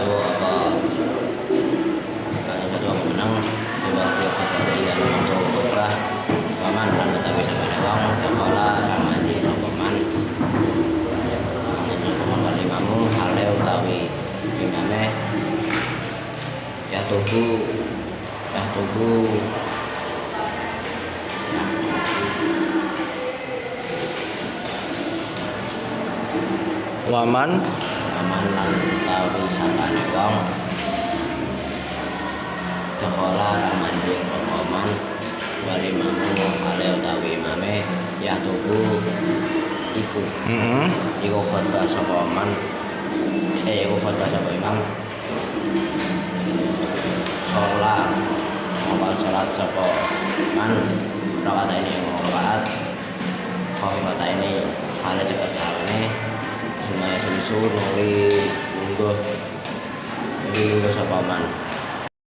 apa menang coba khotbah ila untuk khotbah paman lan utawi sabane wong sekolah ramadi rokoman wali imamu hale utawi imame ya tubuh waman lan utawi sabane wong sekolah ramadi rokoman wali imamu hale utawi imame ya tubuh iku khotbah sapa man iku khotbah sapa imam sholat mongko salat sapa man rakaat ini rakaat khamsata ini hale cepet halane sumaya susu nuli lungguh sapa man